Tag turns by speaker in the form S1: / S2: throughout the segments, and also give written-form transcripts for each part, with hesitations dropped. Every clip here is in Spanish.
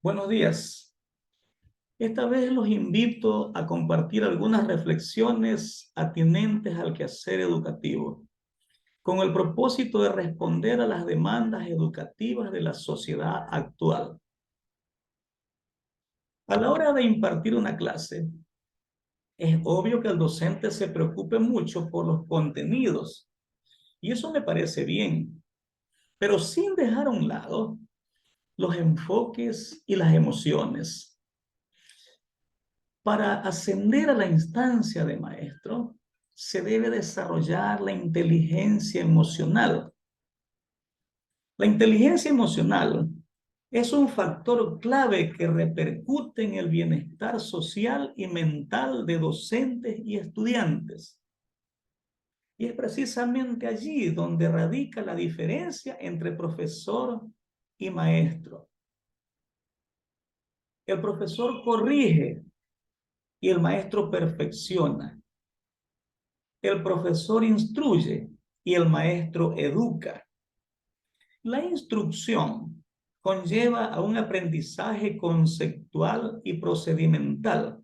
S1: Buenos días. Esta vez los invito a compartir algunas reflexiones atinentes al quehacer educativo, con el propósito de responder a las demandas educativas de la sociedad actual. A la hora de impartir una clase, es obvio que el docente se preocupe mucho por los contenidos, y eso me parece bien, pero sin dejar a un lado los enfoques y las emociones. Para ascender a la instancia de maestro, se debe desarrollar la inteligencia emocional. La inteligencia emocional es un factor clave que repercute en el bienestar social y mental de docentes y estudiantes. Y es precisamente allí donde radica la diferencia entre profesor y maestro. El profesor corrige y el maestro perfecciona. El profesor instruye y el maestro educa. La instrucción conlleva a un aprendizaje conceptual y procedimental.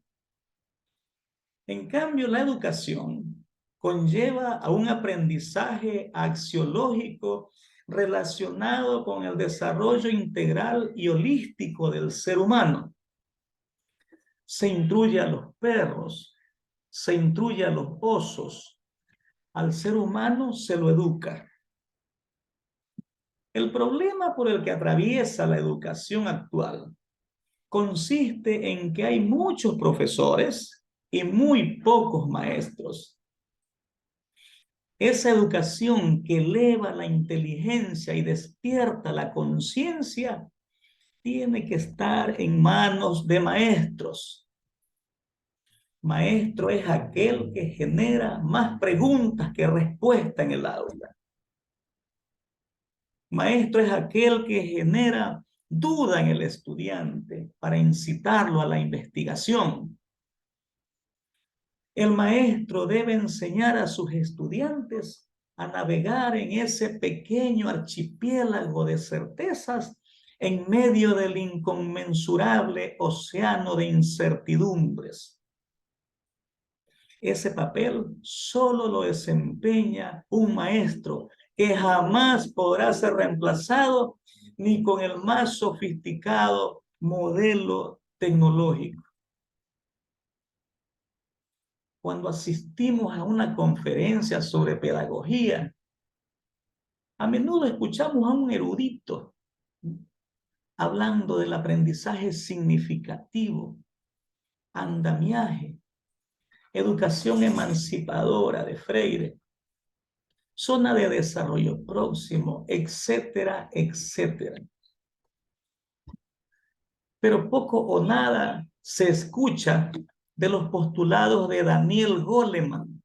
S1: En cambio, la educación conlleva a un aprendizaje axiológico relacionado con el desarrollo integral y holístico del ser humano. Se instruye a los perros, se instruye a los osos, al ser humano se lo educa. El problema por el que atraviesa la educación actual consiste en que hay muchos profesores y muy pocos maestros. Esa educación que eleva la inteligencia y despierta la conciencia tiene que estar en manos de maestros. Maestro es aquel que genera más preguntas que respuestas en el aula. Maestro es aquel que genera duda en el estudiante para incitarlo a la investigación. El maestro debe enseñar a sus estudiantes a navegar en ese pequeño archipiélago de certezas en medio del inconmensurable océano de incertidumbres. Ese papel solo lo desempeña un maestro que jamás podrá ser reemplazado ni con el más sofisticado modelo tecnológico. Cuando asistimos a una conferencia sobre pedagogía, a menudo escuchamos a un erudito hablando del aprendizaje significativo, andamiaje, educación emancipadora de Freire, zona de desarrollo próximo, etcétera, etcétera. Pero poco o nada se escucha de los postulados de Daniel Goleman,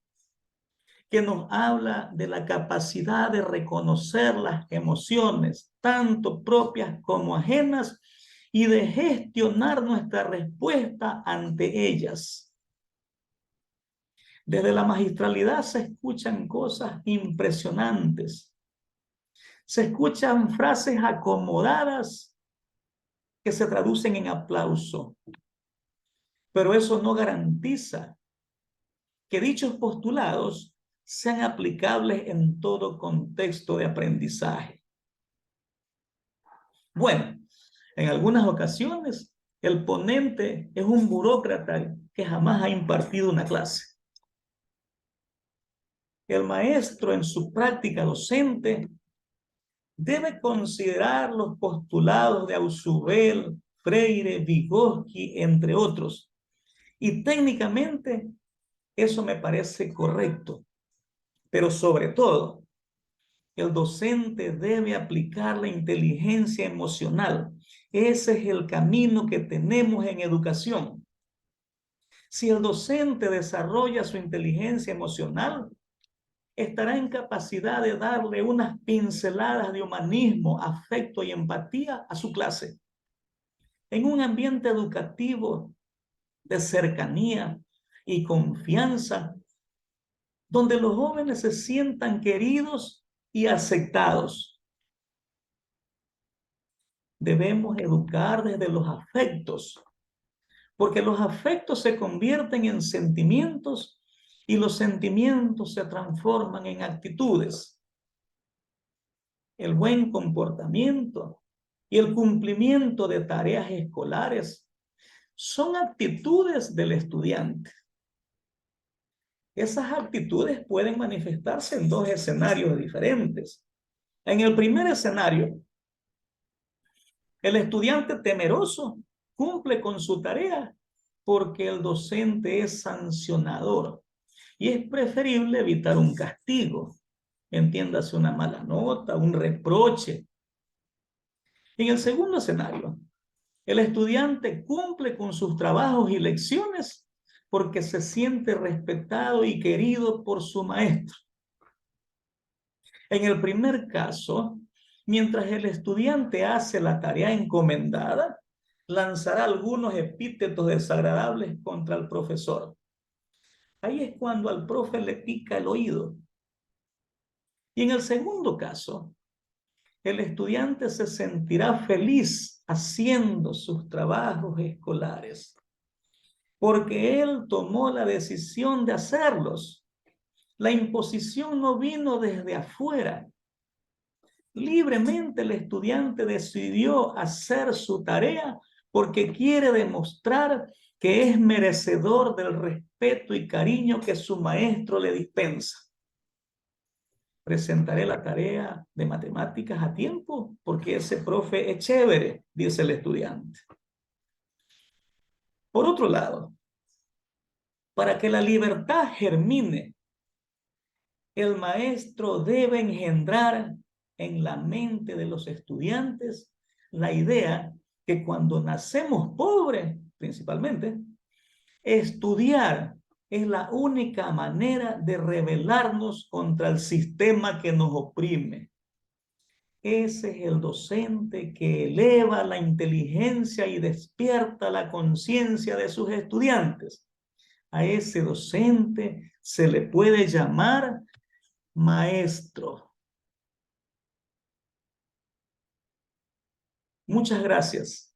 S1: que nos habla de la capacidad de reconocer las emociones, tanto propias como ajenas, y de gestionar nuestra respuesta ante ellas. Desde la magistralidad se escuchan cosas impresionantes. Se escuchan frases acomodadas que se traducen en aplauso. Pero eso no garantiza que dichos postulados sean aplicables en todo contexto de aprendizaje. Bueno, en algunas ocasiones el ponente es un burócrata que jamás ha impartido una clase. El maestro en su práctica docente debe considerar los postulados de Ausubel, Freire, Vygotsky, entre otros. Y técnicamente eso me parece correcto. Pero sobre todo, el docente debe aplicar la inteligencia emocional. Ese es el camino que tenemos en educación. Si el docente desarrolla su inteligencia emocional, estará en capacidad de darle unas pinceladas de humanismo, afecto y empatía a su clase. En un ambiente educativo de cercanía y confianza, donde los jóvenes se sientan queridos y aceptados. debemos educar desde los afectos, porque los afectos se convierten en sentimientos y los sentimientos se transforman en actitudes. El buen comportamiento y el cumplimiento de tareas escolares son actitudes del estudiante. Esas actitudes pueden manifestarse en dos escenarios diferentes. En el primer escenario, el estudiante temeroso cumple con su tarea porque el docente es sancionador y es preferible evitar un castigo, entiéndase una mala nota, un reproche. En el segundo escenario, el estudiante cumple con sus trabajos y lecciones porque se siente respetado y querido por su maestro. En el primer caso, mientras el estudiante hace la tarea encomendada, lanzará algunos epítetos desagradables contra el profesor. Ahí es cuando al profe le pica el oído. Y en el segundo caso, el estudiante se sentirá feliz haciendo sus trabajos escolares, porque él tomó la decisión de hacerlos. La imposición no vino desde afuera. Libremente el estudiante decidió hacer su tarea porque quiere demostrar que es merecedor del respeto y cariño que su maestro le dispensa. Presentaré la tarea de matemáticas a tiempo porque ese profe es chévere, dice el estudiante. Por otro lado, para que la libertad germine, el maestro debe engendrar en la mente de los estudiantes la idea que cuando nacemos pobres, principalmente, estudiar es la única manera de rebelarnos contra el sistema que nos oprime. Ese es el docente que eleva la inteligencia y despierta la conciencia de sus estudiantes. A ese docente se le puede llamar maestro. Muchas gracias.